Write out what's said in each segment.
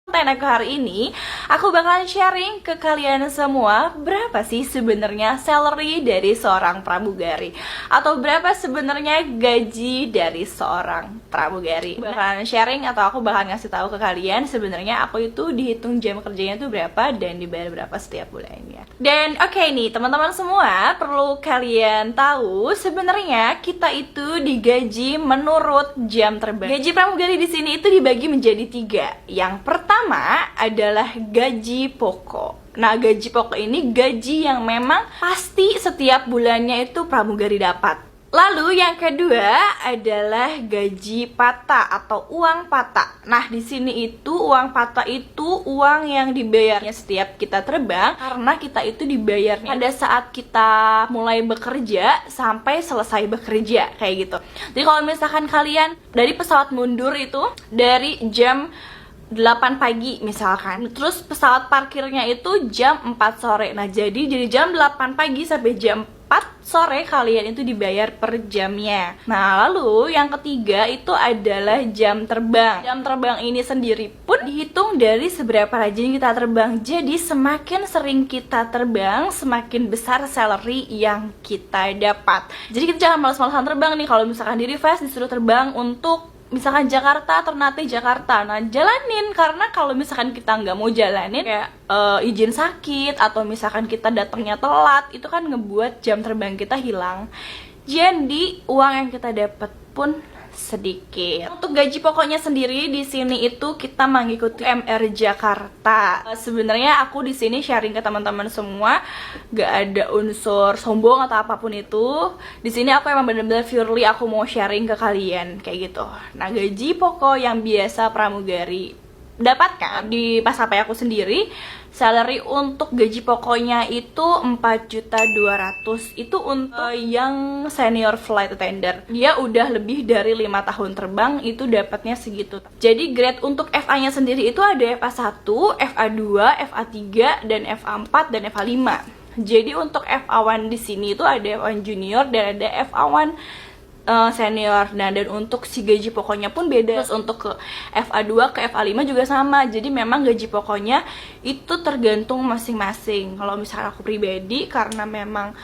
Konten aku hari ini, aku bakalan sharing ke kalian semua berapa sih sebenarnya salary dari seorang pramugari, atau berapa sebenarnya gaji dari seorang pramugari. Bakalan sharing atau aku bakalan ngasih tahu ke kalian sebenarnya aku itu dihitung jam kerjanya tuh berapa dan dibayar berapa setiap bulannya. Dan oke nih teman-teman semua, perlu kalian tahu sebenarnya kita itu digaji menurut jam terbang. Gaji pramugari di sini itu dibagi menjadi 3. Yang pertama adalah gaji pokok. Nah, gaji pokok ini gaji yang memang pasti setiap bulannya itu pramugari dapat. Lalu yang kedua adalah gaji patah atau uang patah. Nah, di sini itu uang patah itu uang yang dibayarnya setiap kita terbang, karena kita itu dibayarnya pada saat kita mulai bekerja sampai selesai bekerja, kayak gitu. Jadi kalau misalkan kalian dari pesawat mundur itu dari jam 8 pagi misalkan, terus pesawat parkirnya itu jam 4 sore. Nah, jadi dari jam 8 pagi sampai jam 4 sore kalian itu dibayar per jamnya. Nah, lalu yang ketiga itu adalah jam terbang. Jam terbang ini sendiri pun dihitung dari seberapa rajin kita terbang. Jadi semakin sering kita terbang, semakin besar salary yang kita dapat. Jadi kita jangan malas-malasan terbang nih. Kalau misalkan di request disuruh terbang untuk misalkan Jakarta, Ternate Jakarta, nah jalanin. Karena kalau misalkan kita nggak mau jalanin kayak izin sakit atau misalkan kita datangnya telat, itu kan ngebuat jam terbang kita hilang. Jadi uang yang kita dapat pun sedikit. Untuk gaji pokoknya sendiri di sini itu kita mengikuti MR Jakarta. Sebenarnya aku di sini sharing ke teman-teman semua, gak ada unsur sombong atau apapun itu. Di sini aku emang bener-bener purely aku mau sharing ke kalian kayak gitu. Nah, gaji pokok yang biasa pramugari dapatkan di maskapai aku sendiri, salary untuk gaji pokoknya itu 4.200.000. Itu untuk yang senior flight attendant. Dia udah lebih dari 5 tahun terbang, itu dapatnya segitu. Jadi grade untuk FA-nya sendiri itu ada FA1, FA2, FA3, dan FA4 dan FA5. Jadi untuk FA1 di sini itu ada FA1 junior dan ada FA1 senior. Nah, dan untuk si gaji pokoknya pun beda. Terus untuk ke FA2 ke FA5 juga sama. Jadi memang gaji pokoknya itu tergantung masing-masing. Kalau misalnya aku pribadi, karena memang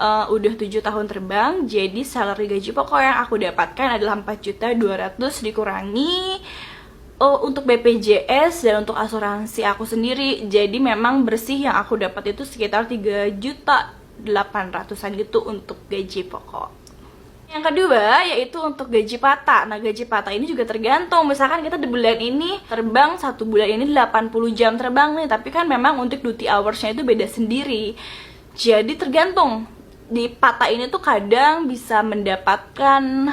udah 7 tahun terbang, jadi salary gaji pokok yang aku dapatkan adalah 4.200.000 dikurangi untuk BPJS dan untuk asuransi aku sendiri. Jadi memang bersih yang aku dapat itu sekitar 3.800.000-an gitu untuk gaji pokok. Yang kedua yaitu untuk gaji patah. Nah, gaji patah ini juga tergantung. Misalkan kita di bulan ini terbang 1 bulan ini 80 jam terbang nih, tapi kan memang untuk duty hours-nya itu beda sendiri. Jadi tergantung. Di patah ini tuh kadang bisa mendapatkan 2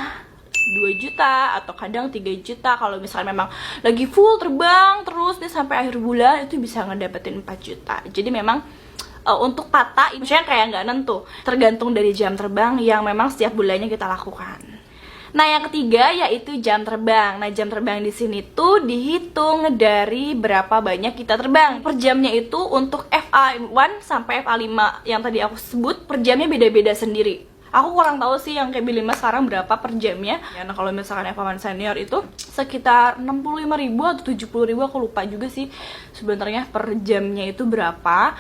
juta atau kadang 3 juta. Kalau misalnya memang lagi full terbang terus nih sampai akhir bulan, itu bisa ngedapetin 4 juta. Jadi memang untuk patah, misalnya kayak nggak nentu, tergantung dari jam terbang yang memang setiap bulannya kita lakukan. Nah, yang ketiga yaitu jam terbang. Nah, jam terbang di sini tuh dihitung dari berapa banyak kita terbang. Per jamnya itu untuk FA1 sampai FA5 yang tadi aku sebut, per jamnya beda-beda sendiri. Aku kurang tahu sih yang KB5 sekarang berapa per jamnya. Ya, nah kalau misalkan FA1 senior itu sekitar 65.000 atau 70.000, aku lupa juga sih sebenarnya per jamnya itu berapa.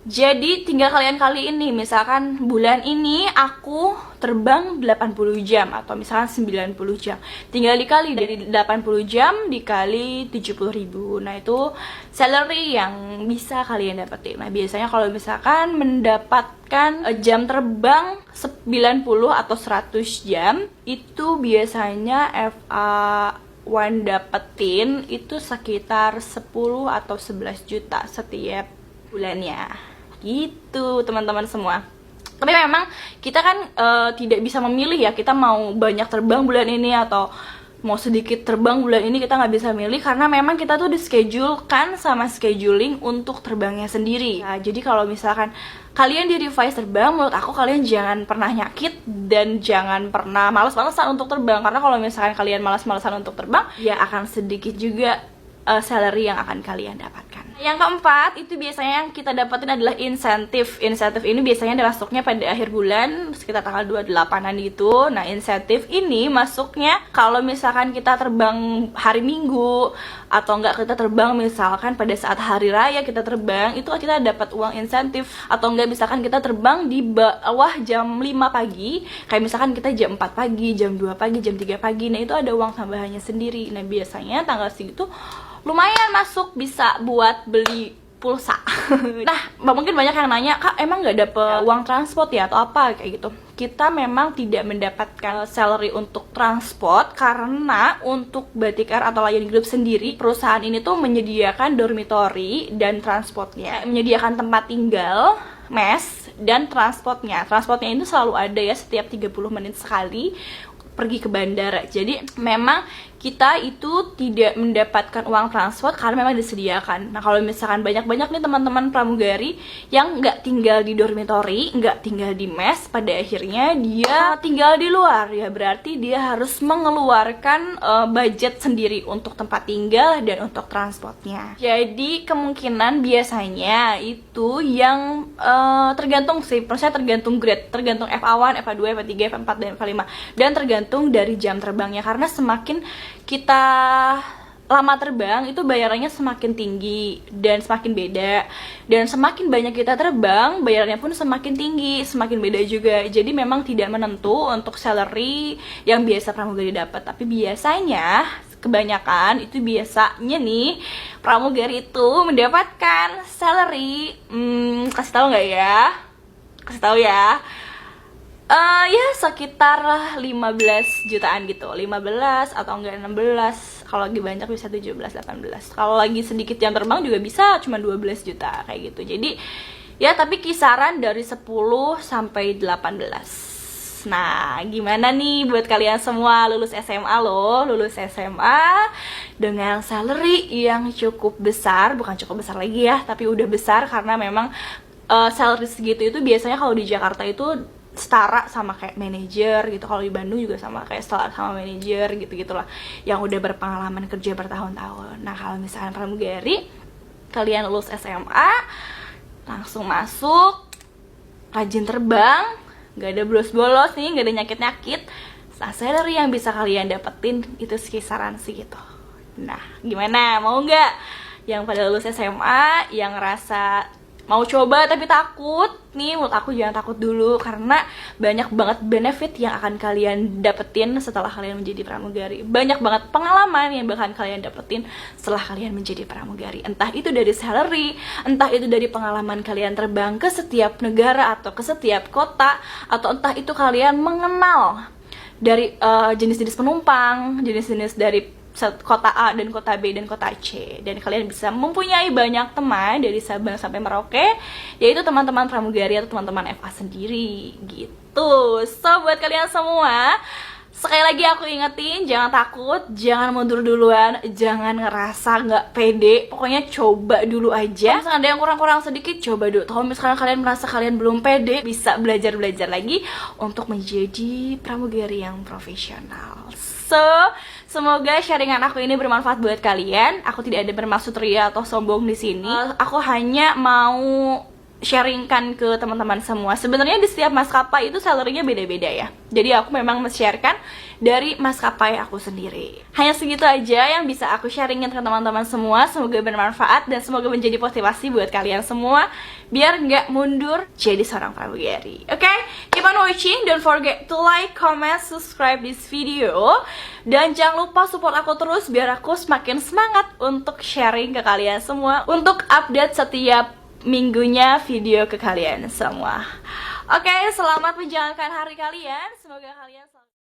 Jadi tinggal kalian kali ini, misalkan bulan ini aku terbang 80 jam atau misalkan 90 jam, tinggal dikali dari 80 jam dikali 70.000. Nah, itu salary yang bisa kalian dapetin. Nah, biasanya kalau misalkan mendapatkan jam terbang 90 atau 100 jam, itu biasanya FA1 dapetin itu sekitar 10 atau 11 juta setiap bulannya. Gitu teman-teman semua. Tapi memang kita kan tidak bisa memilih ya, kita mau banyak terbang bulan ini atau mau sedikit terbang bulan ini, kita nggak bisa milih karena memang kita tuh di-schedulekan sama scheduling untuk terbangnya sendiri. Nah, jadi kalau misalkan kalian di revise terbang, menurut aku kalian jangan pernah nyakit dan jangan pernah malas-malasan untuk terbang, karena kalau misalkan kalian malas-malasan untuk terbang, ya akan sedikit juga salary yang akan kalian dapatkan. Yang keempat, itu biasanya yang kita dapetin adalah insentif. Insentif ini biasanya masuknya pada akhir bulan, sekitar tanggal 28-an gitu. Nah, insentif ini masuknya kalau misalkan kita terbang hari Minggu, atau enggak kita terbang misalkan pada saat hari raya kita terbang, itu kita dapat uang insentif. Atau enggak misalkan kita terbang di bawah jam 5 pagi, kayak misalkan kita jam 4 pagi, jam 2 pagi, jam 3 pagi, nah itu ada uang tambahannya sendiri. Nah, biasanya tanggal segitu lumayan masuk, bisa buat beli pulsa. Nah, mungkin banyak yang nanya, Kak, emang nggak dapet uang transport ya atau apa kayak gitu. Kita memang tidak mendapatkan salary untuk transport karena untuk Batik Air atau Lion Group sendiri, perusahaan ini tuh menyediakan dormitory dan transportnya, menyediakan tempat tinggal, mes, dan transportnya. Transportnya itu selalu ada ya, setiap 30 menit sekali pergi ke bandara. Jadi memang kita itu tidak mendapatkan uang transport karena memang disediakan. Nah, kalau misalkan banyak-banyak nih teman-teman pramugari yang nggak tinggal di dormitory, nggak tinggal di mes, pada akhirnya dia tinggal di luar, ya berarti dia harus mengeluarkan budget sendiri untuk tempat tinggal dan untuk transportnya. Jadi kemungkinan biasanya itu yang tergantung sih, prosesnya tergantung grade, tergantung FA1, FA2, FA3, FA4, dan FA5, dan tergantung dari jam terbangnya. Karena semakin kita lama terbang itu bayarannya semakin tinggi dan semakin beda, dan semakin banyak kita terbang bayarannya pun semakin tinggi, semakin beda juga. Jadi memang tidak menentu untuk salary yang biasa pramugari dapat, tapi biasanya kebanyakan itu biasanya nih pramugari itu mendapatkan salary kasih tahu nggak ya? Kasih tahu ya. Ya sekitar 15 jutaan gitu, 15 atau enggak 16, kalau lagi banyak bisa 17, 18, kalau lagi sedikit jam terbang juga bisa cuma 12 juta kayak gitu. Jadi ya tapi kisaran dari 10 sampai 18. Nah, gimana nih buat kalian semua lulus SMA loh, lulus SMA dengan salary yang cukup besar, bukan cukup besar lagi ya, tapi udah besar karena memang salary segitu itu biasanya kalau di Jakarta itu setara sama kayak manajer gitu. Kalau di Bandung juga sama kayak setara sama manajer gitu-gitulah, yang udah berpengalaman kerja bertahun-tahun. Nah, kalau misalnya pramugari, kalian lulus SMA langsung masuk, rajin terbang, gak ada bolos-bolos nih, gak ada nyakit-nyakit. Nah, salary yang bisa kalian dapetin itu kisaran segitu. Nah, gimana? Mau nggak? Yang pada lulus SMA, yang ngerasa mau coba tapi takut nih, menurut aku jangan takut dulu, karena banyak banget benefit yang akan kalian dapetin setelah kalian menjadi pramugari. Banyak banget pengalaman yang bakal kalian dapetin setelah kalian menjadi pramugari. Entah itu dari salary, entah itu dari pengalaman kalian terbang ke setiap negara atau ke setiap kota, atau entah itu kalian mengenal dari jenis-jenis penumpang, jenis-jenis dari kota A dan kota B dan kota C, dan kalian bisa mempunyai banyak teman dari Sabang sampai Merauke, yaitu teman-teman pramugari atau teman-teman FA sendiri gitu. So buat kalian semua, sekali lagi aku ingetin, jangan takut, jangan mundur duluan, jangan ngerasa nggak pede, pokoknya coba dulu aja. Kalau misalkan ada yang kurang-kurang sedikit, coba dulu. Kalau misalkan kalian merasa kalian belum pede, bisa belajar-belajar lagi untuk menjadi pramugari yang profesional. So, semoga sharingan aku ini bermanfaat buat kalian. Aku tidak ada bermaksud ria atau sombong di sini. Aku hanya mau sharingkan ke teman-teman semua. Sebenarnya di setiap maskapai itu salary-nya beda-beda ya. Jadi aku memang men-sharekan dari maskapai aku sendiri. Hanya segitu aja yang bisa aku sharingin ke teman-teman semua. Semoga bermanfaat dan semoga menjadi motivasi buat kalian semua biar nggak mundur jadi seorang pramugari. Oke? Keep on watching. Don't forget to like, comment, subscribe this video. Dan jangan lupa support aku terus biar aku semakin semangat untuk sharing ke kalian semua, untuk update setiap minggunya video ke kalian semua. Oke, selamat menjalankan hari kalian. Semoga kalian